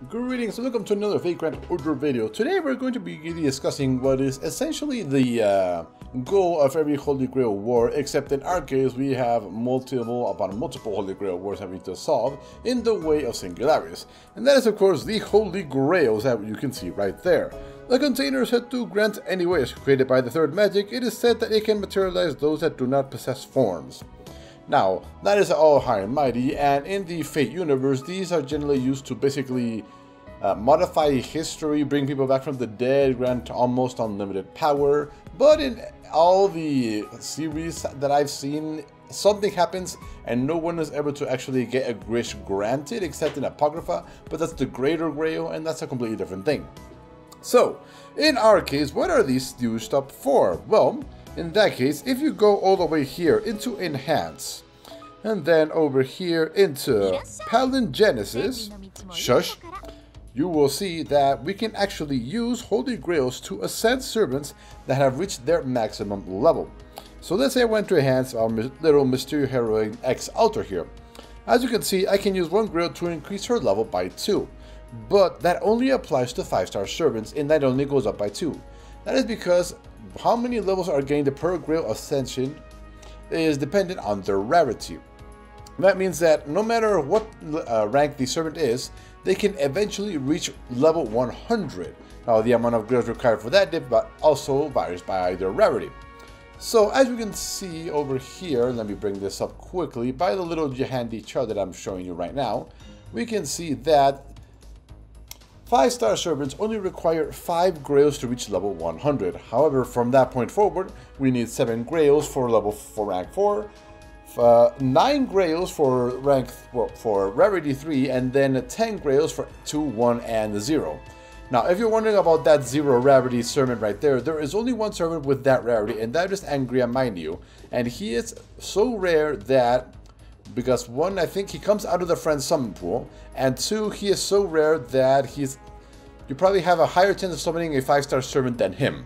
Greetings and welcome to another Vagrant Order video. Today we're going to be discussing what is essentially the goal of every Holy Grail war, except in our case we have multiple Holy Grail wars that we need to solve in the way of singularities. And that is of course the Holy Grails that you can see right there. The container is said to grant any wish. Created by the third magic, it is said that it can materialize those that do not possess forms. Now, that is all high and mighty, and in the Fate universe, these are generally used to basically modify history, bring people back from the dead, grant almost unlimited power. But in all the series that I've seen, something happens and no one is able to actually get a wish granted except in Apocrypha, but that's the Greater Grail, and that's a completely different thing. So, in our case, what are these used up for? Well, in that case, if you go all the way here into Enhance, and then over here into Palingenesis, shush, you will see that we can actually use Holy Grails to ascend servants that have reached their maximum level. So let's say I went to enhance our little Mysterio Heroine X Altar here. As you can see, I can use one Grail to increase her level by 2. But that only applies to 5-star servants, and that only goes up by 2. That is because how many levels are gained per Grail Ascension is dependent on their rarity. That means that no matter what rank the servant is, they can eventually reach level 100. Now the amount of Grails required for that dip but also varies by their rarity. So as you can see over here, let me bring this up quickly, by the little handy chart that I'm showing you right now, we can see that 5-star servants only require 5 Grails to reach level 100. However, from that point forward, we need 7 Grails for rank 4, 9 Grails for rank for rarity 3, and then 10 Grails for 2, 1, and 0. Now, if you're wondering about that 0 rarity servant right there, there is only one servant with that rarity, and that is Angria, mind you. And he is so rare that, because 1, I think he comes out of the friend summon pool, and 2, he is so rare that you probably have a higher chance of summoning a 5-star servant than him.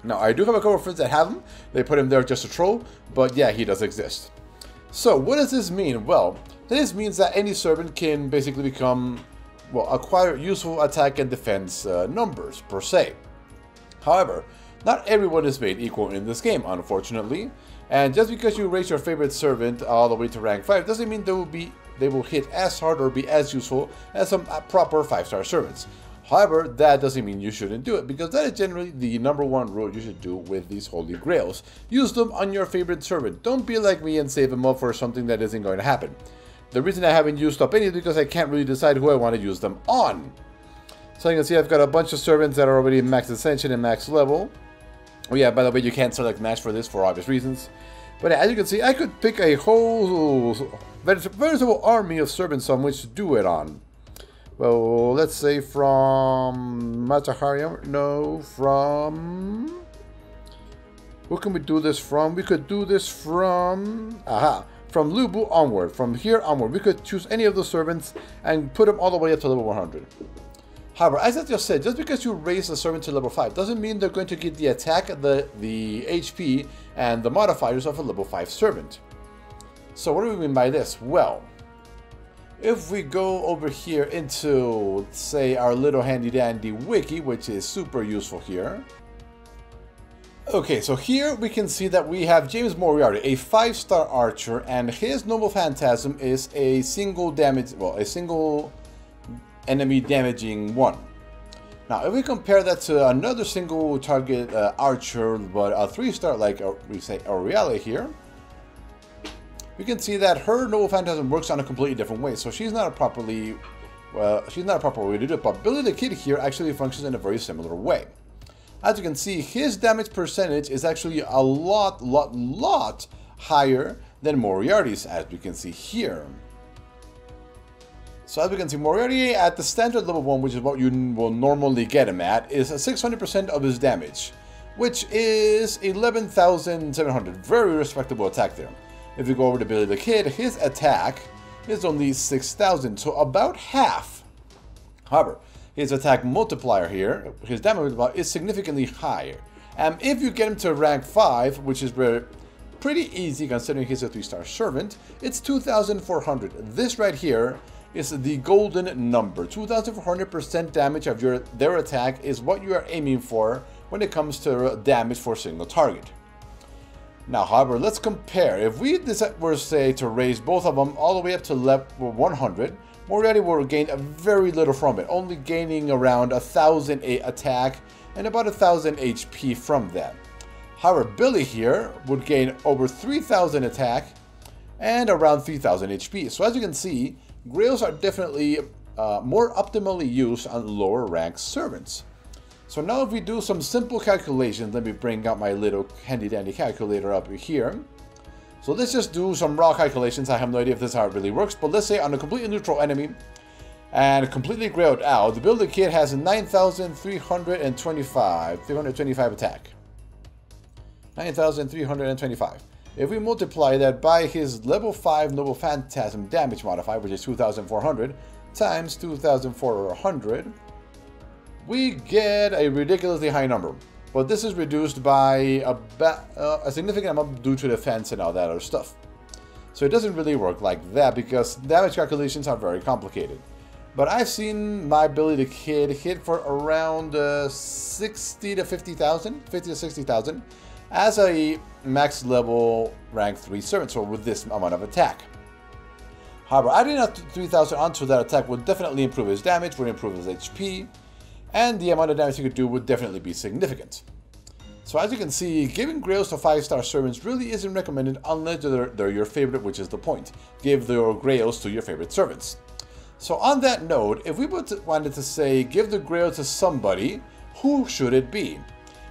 Now, I do have a couple of friends that have him. They put him there just to troll, but yeah, he does exist. So, what does this mean? Well, this means that any servant can basically become, well, acquire useful attack and defense numbers, per se. However, not everyone is made equal in this game, unfortunately. And just because you raise your favorite servant all the way to rank 5 doesn't mean they will hit as hard or be as useful as some proper 5-star servants. However, that doesn't mean you shouldn't do it, because that is generally the #1 rule you should do with these Holy Grails. Use them on your favorite servant. Don't be like me and save them up for something that isn't going to happen. The reason I haven't used up any is because I can't really decide who I want to use them on. So you can see I've got a bunch of servants that are already max ascension and max level. Oh yeah, by the way, you can't select match for this for obvious reasons. But as you can see, I could pick a whole veritable army of servants on which to do it on. Well, let's say from Matahariam. No, from... Who can we do this from? We could do this from... From Lubu onward. From here onward. We could choose any of those servants and put them all the way up to level 100. However, as I just said, just because you raise a servant to level 5 doesn't mean they're going to get the attack, the HP, and the modifiers of a level 5 servant. So what do we mean by this? Well, if we go over here into, say, our little handy dandy wiki, which is super useful here. Okay, so here we can see that we have James Moriarty, a 5-star archer, and his noble phantasm is a single damage, well, a single enemy damaging 1. Now, if we compare that to another single target archer, but a 3-star like we say Aurelia here, we can see that her noble phantasm works on a completely different way. So she's not a proper way to do it. But Billy the Kid here actually functions in a very similar way. As you can see, his damage percentage is actually a lot higher than Moriarty's, as we can see here. So as we can see, Moriarty at the standard level 1, which is what you will normally get him at, is 600% of his damage, which is 11,700. Very respectable attack there. If you go over to Billy the Kid, his attack is only 6,000, so about half. However, his attack multiplier here, his damage multiplier, is significantly higher. And if you get him to rank 5, which is pretty easy considering he's a 3-star servant, it's 2,400. This right here is the golden number. 2400% damage of their attack is what you are aiming for when it comes to damage for a single target. Now, however, let's compare. If we were, say, to raise both of them all the way up to level 100, Moriarty will gain very little from it, only gaining around 1000 attack and about 1000 HP from that. However, Billy here would gain over 3000 attack and around 3000 HP. So as you can see, Grails are definitely more optimally used on lower ranked servants. So now if we do some simple calculations, let me bring out my little handy dandy calculator up here. So let's just do some raw calculations. I have no idea if this is how it really works, but let's say on a completely neutral enemy and completely grailed out, the Builder Kid has a 325 attack. 9,325. If we multiply that by his level 5 Noble Phantasm damage modifier, which is 2,400, times 2,400, we get a ridiculously high number. But this is reduced by a significant amount due to defense and all that other stuff. So it doesn't really work like that because damage calculations are very complicated. But I've seen my Billy the Kid hit for around 60 to 50,000, 50 to 60,000 as a max level rank 3 servant, so with this amount of attack. However, adding up 3,000 onto that attack would definitely improve his damage, would improve his HP, and the amount of damage he could do would definitely be significant. So as you can see, giving Grails to 5-star servants really isn't recommended unless they're your favorite, which is the point. Give your Grails to your favorite servants. So on that note, if we wanted to say give the Grail to somebody, who should it be?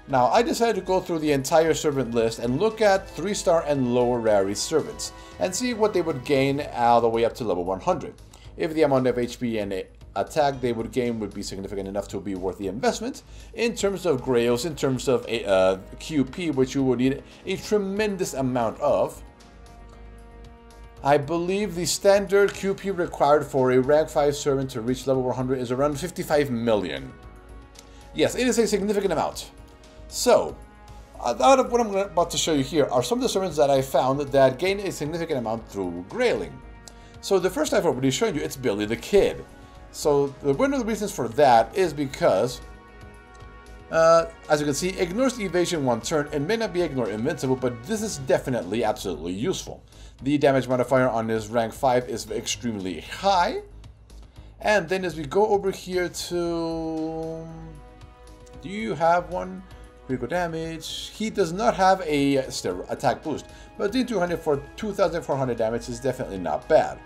Now, I decided to go through the entire servant list and look at 3-star and lower rarity servants and see what they would gain all the way up to level 100. If the amount of HP and attack they would gain would be significant enough to be worth the investment. In terms of Grails, in terms of QP, which you would need a tremendous amount of, I believe the standard QP required for a rank 5 servant to reach level 100 is around 55 million. Yes, it is a significant amount. So, out of what I'm about to show you here are some of the servants that I found that gain a significant amount through grailing. So the first I've already shown you, it's Billy the Kid. So one of the reasons for that is because, as you can see, ignores evasion 1 turn and may not be ignored invincible, but this is definitely absolutely useful. The damage modifier on his rank 5 is extremely high. And then as we go over here to... Do you have one? Critical damage. He does not have a attack boost, but doing 200 for 2,400 damage is definitely not bad.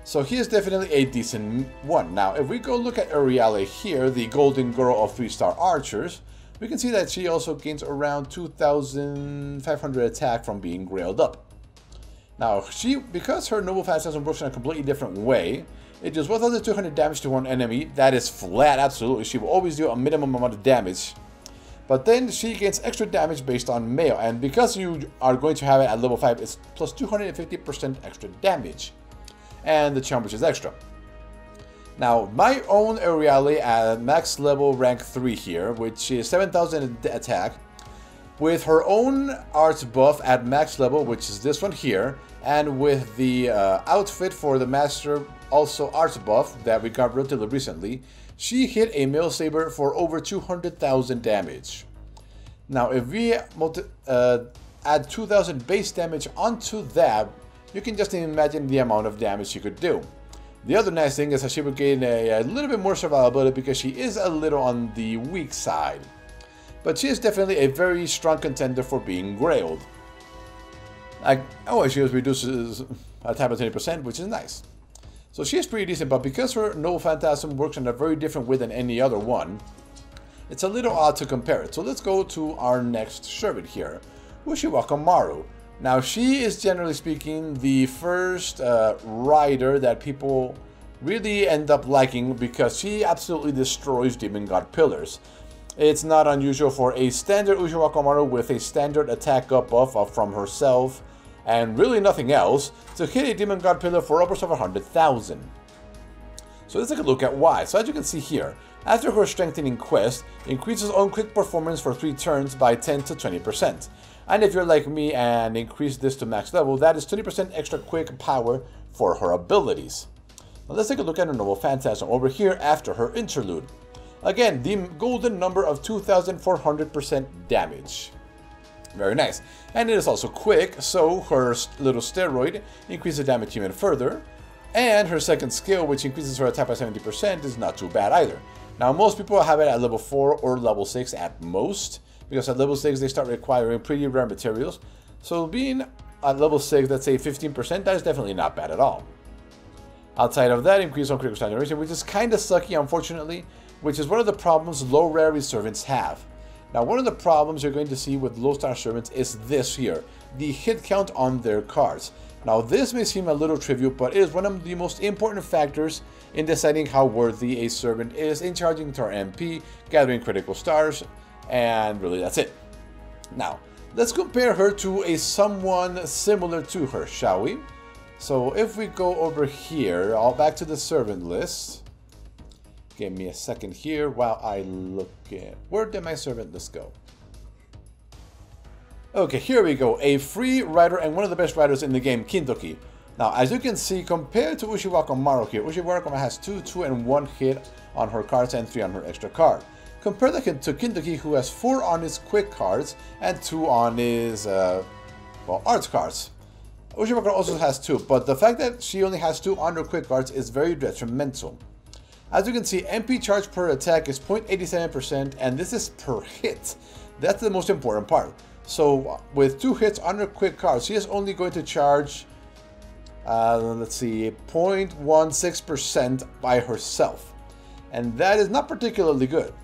So he is definitely a decent one. Now, if we go look at Ariale here, the golden girl of 3-star archers, we can see that she also gains around 2,500 attack from being grailed up. Now, because her Noble Phantasm works in a completely different way, it does 1,200 damage to one enemy. That is flat, absolutely. She will always do a minimum amount of damage. But then she gains extra damage based on melee, and because you are going to have it at level 5, it's plus 250% extra damage. And the charm, which is extra. Now, my own Ariale at max level rank 3 here, which is 7,000 attack, with her own arts buff at max level, which is this one here, and with the outfit for the master also arts buff that we got relatively recently, she hit a Mail Saber for over 200,000 damage. Now, if we add 2,000 base damage onto that, you can just imagine the amount of damage she could do. The other nice thing is that she would gain a little bit more survivability because she is a little on the weak side. But she is definitely a very strong contender for being grailed. She reduces attack by 20%, which is nice. So she is pretty decent, but because her Noble Phantasm works in a very different way than any other one, it's a little odd to compare it. So let's go to our next servant here, Ushiwaka Maru. Now, she is generally speaking the first rider that people really end up liking because she absolutely destroys Demon God pillars. It's not unusual for a standard Ushiwaka Maru with a standard attack up buff from herself and really nothing else to hit a Demon God pillar for upwards of 100,000. So let's take a look at why. So as you can see here, after her strengthening quest, increases own quick performance for 3 turns by 10 to 20%. And if you're like me and increase this to max level, that is 20% extra quick power for her abilities. Now let's take a look at her Noble Phantasm over here after her interlude. Again, the golden number of 2,400% damage. Very nice. And it is also quick, so her little steroid increases damage even further. And her second skill, which increases her attack by 70%, is not too bad either. Now, most people have it at level 4 or level 6 at most, because at level 6 they start requiring pretty rare materials. So being at level 6, let's say 15%, that is definitely not bad at all. Outside of that, increase on critical star generation, which is kind of sucky, unfortunately, which is one of the problems low rarity servants have. Now, one of the problems you're going to see with low star servants is this here, the hit count on their cards. Now, this may seem a little trivial, but it is one of the most important factors in deciding how worthy a servant is in charging to our MP, gathering critical stars, and really that's it. Now, let's compare her to someone similar to her, shall we? So if we go over here, all back to the servant list. Give me a second here while I look at... Where did my servant list go? Okay, here we go. A free rider and one of the best riders in the game, Kintoki. Now, as you can see, compared to Ushiwaka Maru here, Ushiwaka has 2 and 1 hit on her cards and 3 on her extra card. Compare that to Kintoki, who has 4 on his quick cards and 2 on his, arts cards. Ushiwaka also has 2, but the fact that she only has 2 on her quick cards is very detrimental. As you can see, MP charge per attack is 0.87%, and this is per hit. That's the most important part. So with 2 hits on her quick cards, she is only going to charge, let's see, 0.16% by herself. And that is not particularly good.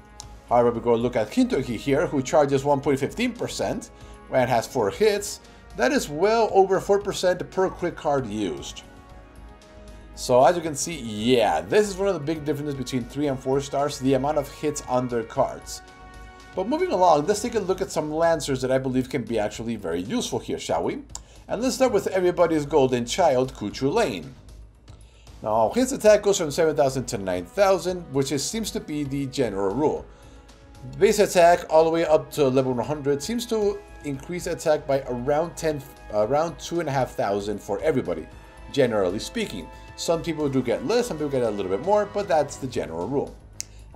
However, we go look at Kintoki here, who charges 1.15% and has 4 hits. That is well over 4% per quick card used. So as you can see, yeah, this is one of the big differences between 3 and 4 stars, the amount of hits on their cards. But moving along, let's take a look at some Lancers that I believe can be actually very useful here, shall we? And let's start with everybody's golden child, Kuchu Lane. Now, his attack goes from 7,000 to 9,000, which seems to be the general rule. Base attack all the way up to level 100 seems to increase attack by around 2,500 for everybody, generally speaking. Some people do get less, some people get a little bit more, but that's the general rule.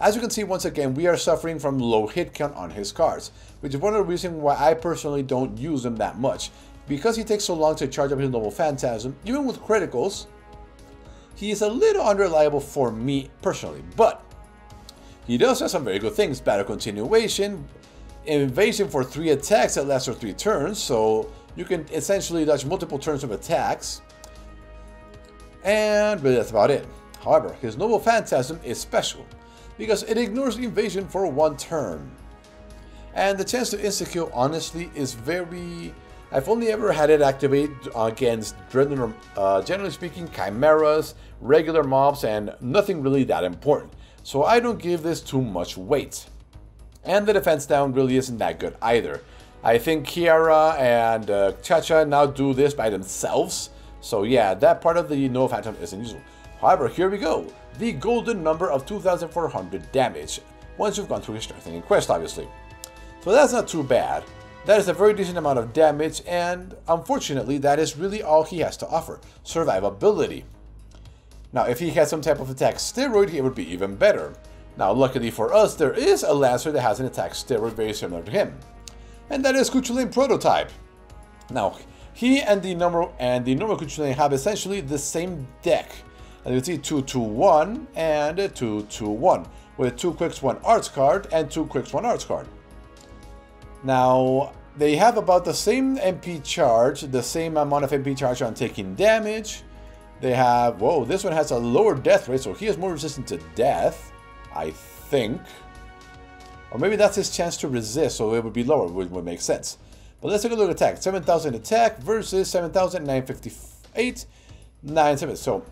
As you can see, once again, we are suffering from low hit count on his cards, which is one of the reasons why I personally don't use him that much. Because he takes so long to charge up his Noble Phantasm, even with criticals, he is a little unreliable for me personally, but he does have some very good things. Battle Continuation, Invasion for 3 attacks that last for 3 turns, so you can essentially dodge multiple turns of attacks. And really that's about it. However, his Noble Phantasm is special, because it ignores invasion for 1 turn. And the chance to insta-kill, honestly, is very... I've only ever had it activate against, generally speaking, chimeras, regular mobs, and nothing really that important. So I don't give this too much weight. And the defense down really isn't that good either. I think Kiara and Chacha now do this by themselves. So yeah, that part of the Noble Phantasm isn't useful. However, here we go. The golden number of 2,400 damage, once you've gone through his strengthening quest, obviously. So that's not too bad. That is a very decent amount of damage, and unfortunately, that is really all he has to offer. Survivability. Now, if he had some type of attack steroid, it would be even better. Now, luckily for us, there is a Lancer that has an attack steroid very similar to him. And that is Kuchu Lane Prototype. Now, he and the normal Kuchu Lane have essentially the same deck. As you can see, 2-2-1 and 2-2-1, with 2 quicks, 1 arts card, and 2 quicks, 1 arts card. Now, they have about the same MP charge, the same amount of MP charge on taking damage. They have, whoa, this one has a lower death rate, so he is more resistant to death, I think. Or maybe that's his chance to resist, so it would be lower, which would make sense. But let's take a look at attack. 7,000 attack versus 7,958, 9,7. So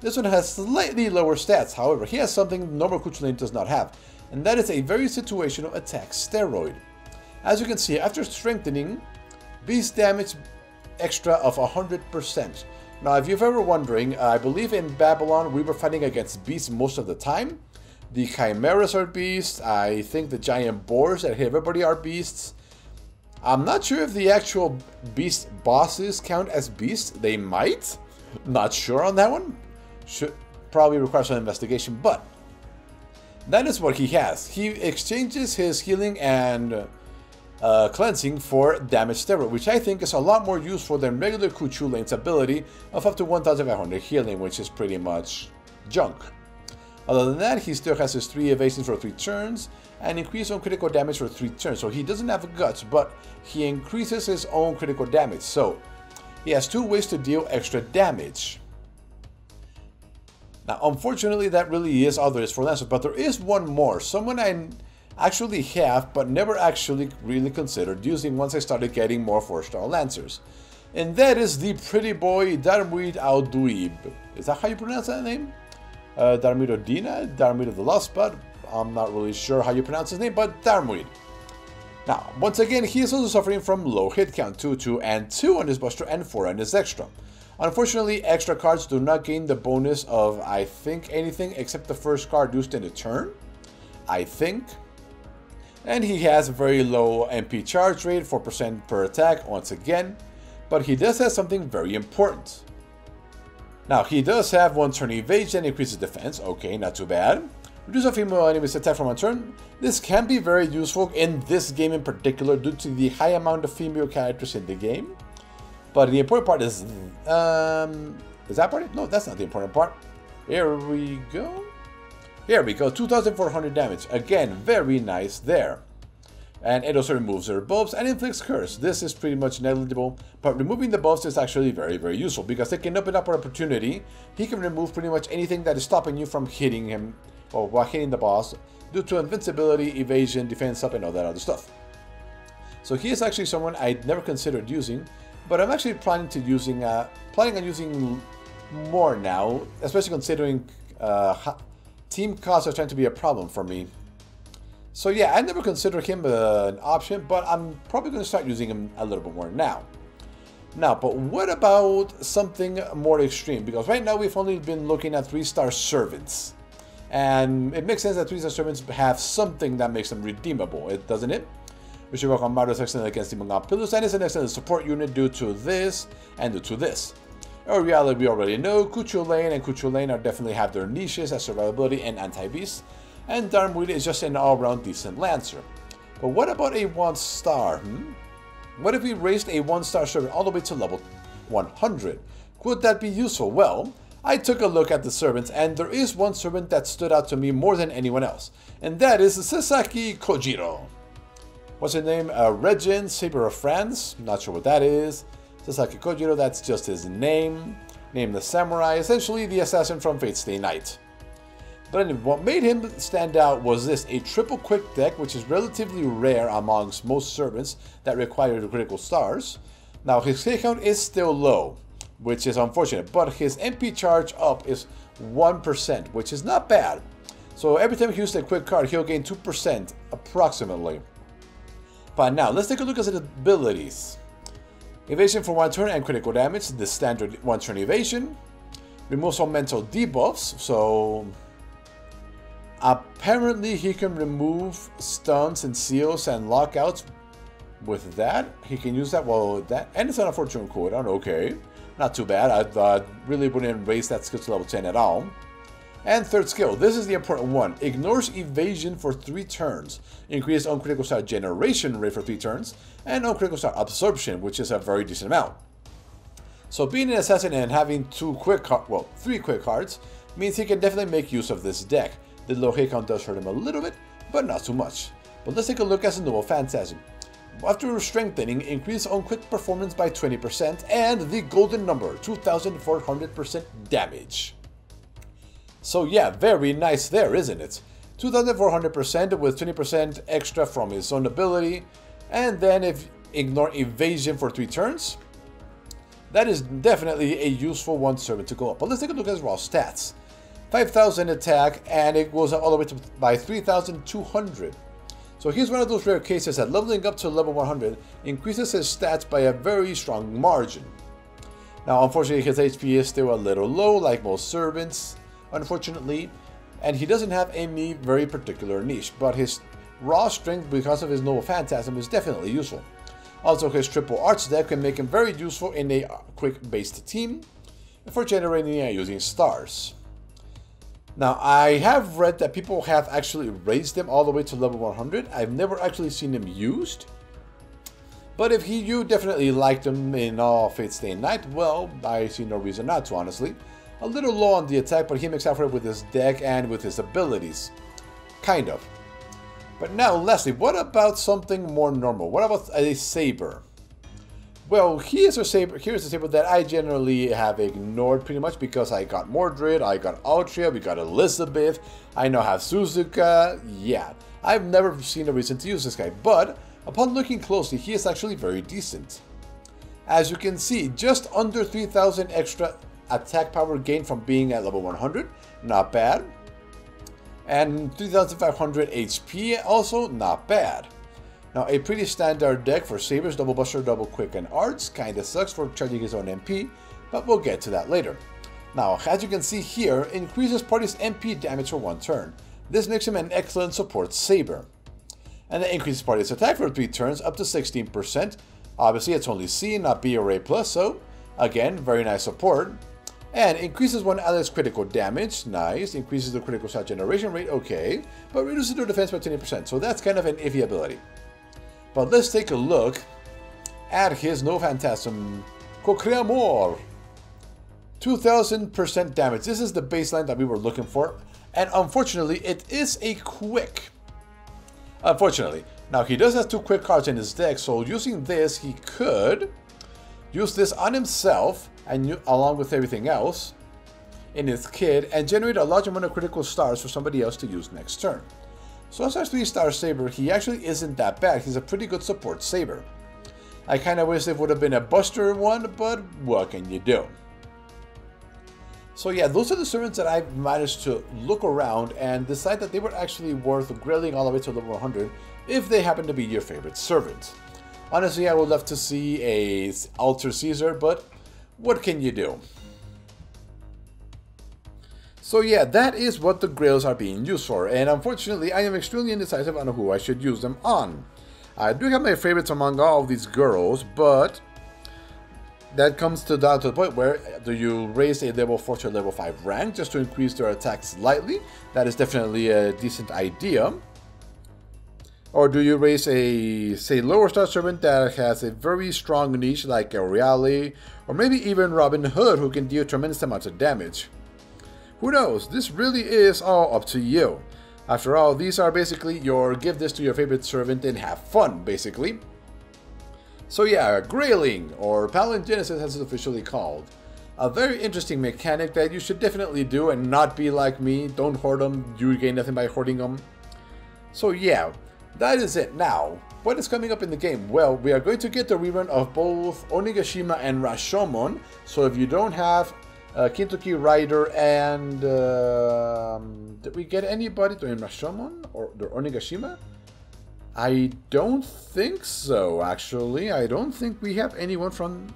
this one has slightly lower stats. However, he has something normal Kuchu Lane does not have, and that is a very situational attack steroid. As you can see, after strengthening, beast damage extra of 100%. Now, if you're ever wondering, I believe in Babylon we were fighting against beasts most of the time. The chimeras are beasts. I think the giant boars that hit everybody are beasts. I'm not sure if the actual beast bosses count as beasts. They might. Not sure on that one. probably requires some investigation, but that is what he has. He exchanges his healing and cleansing for damage steroid, which I think is a lot more useful than regular Kuchu Lane's ability of up to 1500 healing, which is pretty much junk. Other than that, he still has his 3 evasions for 3 turns and increase on critical damage for 3 turns. So he doesn't have guts, but he increases his own critical damage. So he has 2 ways to deal extra damage. Now, unfortunately, that really is all there is for Lancer, but there is one more. Someone I actually have, but never actually really considered using once I started getting more 4-star Lancers. And that is the pretty boy Darmuid Alduib. Is that how you pronounce that name? Darmuid Odina? Darmuid of the Lost Spot? I'm not really sure how you pronounce his name, but Darmuid. Now, once again, he is also suffering from low hit count, 2 and 2 on his Buster and 4 on his Extra. Unfortunately, extra cards do not gain the bonus of, I think, anything except the first card used in a turn. I think. And he has a very low MP charge rate, 4% per attack, once again. But he does have something very important. Now, he does have 1 turn evasion and increases defense. Okay, not too bad. Reduce a female enemy's attack from 1 turn. This can be very useful in this game in particular due to the high amount of female characters in the game. But the important part is that part it? No, that's not the important part. Here we go. Here we go, 2,400 damage. Again, very nice there. And it also removes their buffs and inflicts curse. This is pretty much negligible, but removing the buffs is actually very, very useful because it can open up an opportunity. He can remove pretty much anything that is stopping you from hitting him, or while hitting the boss, due to invincibility, evasion, defense up, and all that other stuff. So he is actually someone I'd never considered using, but I'm actually planning on using more now, especially considering team costs are trying to be a problem for me. So yeah, I never considered him an option, but I'm probably going to start using him a little bit more now. But what about something more extreme? Because right now we've only been looking at 3-star servants. And it makes sense that 3-star servants have something that makes them redeemable, doesn't it? Rishiba Kamado is excellent against Demon God Pillars and is an excellent support unit due to this and due to this. In reality, we already know Kuchu Lane and Kuchu Lane definitely have their niches as survivability and anti-beast, and Darmuid is just an all-round decent Lancer. But what about a 1-star? What if we raised a 1-star servant all the way to level 100? Could that be useful? Well, I took a look at the servants, and there is one servant that stood out to me more than anyone else, and that is Sasaki Kojiro. What's his name? Regin, Saber of France. Not sure what that is. Sasaki Kojiro, that's just his name. Named the Samurai, essentially the assassin from Fate Stay Night. But anyway, what made him stand out was this, a triple quick deck, which is relatively rare amongst most servants that require the critical stars. Now, his hit count is still low, which is unfortunate, but his MP charge up is 1%, which is not bad. So every time he uses a quick card, he'll gain 2% approximately. But now, let's take a look at his abilities. Evasion for 1 turn and critical damage, the standard 1 turn evasion. Removes all mental debuffs, so apparently he can remove stuns and seals and lockouts with that. He can use that while that, and it's on a fortune cooldown, okay. Not too bad, I really wouldn't raise that skill to level 10 at all. And third skill, this is the important one. Ignores evasion for 3 turns. Increases on critical star generation rate for 3 turns. And on critical star absorption, which is a very decent amount. So being an assassin and having 3 quick cards means he can definitely make use of this deck. The low hit count does hurt him a little bit, but not too much. But let's take a look at the Noble Phantasm. After strengthening, increase on quick performance by 20% and the golden number, 2,400% damage. So yeah, very nice there, isn't it? 2,400% with 20% extra from his own ability, and then if ignore evasion for 3 turns, that is definitely a useful 1 servant to go up. But let's take a look at his raw stats. 5,000 attack, and it goes up all the way by 3,200. So he's one of those rare cases that leveling up to level 100 increases his stats by a very strong margin. Now, unfortunately, his HP is still a little low, like most servants, unfortunately, and he doesn't have any very particular niche, but his raw strength because of his Noble Phantasm is definitely useful. Also, his triple arch deck can make him very useful in a quick based team for generating and using stars. Now, I have read that people have actually raised them all the way to level 100. I've never actually seen them used. But if you definitely like them in all Fate's Day and Night, well, I see no reason not to, honestly. A little low on the attack, but he makes up for it with his deck and with his abilities. Kind of. But now, Leslie, what about something more normal? What about a Saber? Well, here's a Saber that I generally have ignored pretty much because I got Mordred, I got Altria, we got Elizabeth, I now have Suzuka. Yeah, I've never seen a reason to use this guy, but upon looking closely, he is actually very decent. As you can see, just under 3,000 extra attack power gain from being at level 100, not bad. And 3,500 HP, also not bad. Now, a pretty standard deck for Sabers, Double Buster, Double Quick, and Arts. Kinda sucks for charging his own MP, but we'll get to that later. Now, as you can see here, increases party's MP damage for 1 turn. This makes him an excellent support Saber. And it increases party's attack for 3 turns up to 16%. Obviously, it's only C, not B or A+, so again, very nice support. And increases one ally's critical damage, nice. Increases the critical shot generation rate, okay. But reduces their defense by 20%, so that's kind of an iffy ability. But let's take a look at his No Phantasm Co-Creamor. 2000% damage. This is the baseline that we were looking for. And unfortunately, it is a quick. Unfortunately. Now, he does have 2 quick cards in his deck, so using this, he could use this on himself, and along with everything else in his kit, and generate a large amount of critical stars for somebody else to use next turn. So as a 3-star Saber, he actually isn't that bad. He's a pretty good support Saber. I kind of wish it would have been a Buster one, but what can you do? So yeah, those are the servants that I've managed to look around and decide that they were actually worth grailing all the way to level 100 if they happen to be your favorite servant. Honestly, I would love to see a Alter Caesar, but what can you do? So yeah, that is what the Grails are being used for, and unfortunately I am extremely indecisive on who I should use them on. I do have my favorites among all of these girls, but that comes down to the point where do you raise a level 4 to level 5 rank just to increase their attack slightly? That is definitely a decent idea. Or do you raise a, say, lower star servant that has a very strong niche like Aureale, or maybe even Robin Hood, who can deal tremendous amounts of damage? Who knows? This really is all up to you. After all, these are basically your give this to your favorite servant and have fun, basically. So yeah, Grailing, or Palingenesis as it's officially called. A very interesting mechanic that you should definitely do and not be like me. Don't hoard them, you gain nothing by hoarding them. So yeah, that is it. Now, what is coming up in the game? Well, we are going to get the rerun of both Onigashima and Rashomon. So if you don't have Kintoki Rider and did we get anybody doing Rashomon or Onigashima? I don't think so, actually. I don't think we have anyone from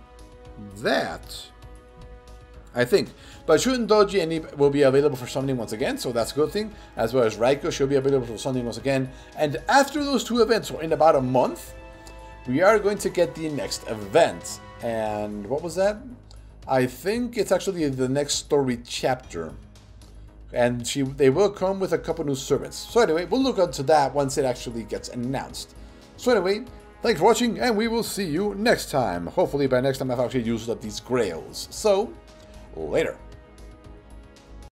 that. I think. But Shuten Doji will be available for summoning once again, so that's a good thing. As well as Raiko, she'll be available for summoning once again. And after those 2 events, so in about a month, we are going to get the next event. And what was that? I think it's actually the next story chapter. And they will come with a couple new servants. So anyway, we'll look into that once it actually gets announced. So anyway, thanks for watching, and we will see you next time. Hopefully by next time I've actually used up these Grails. So, later.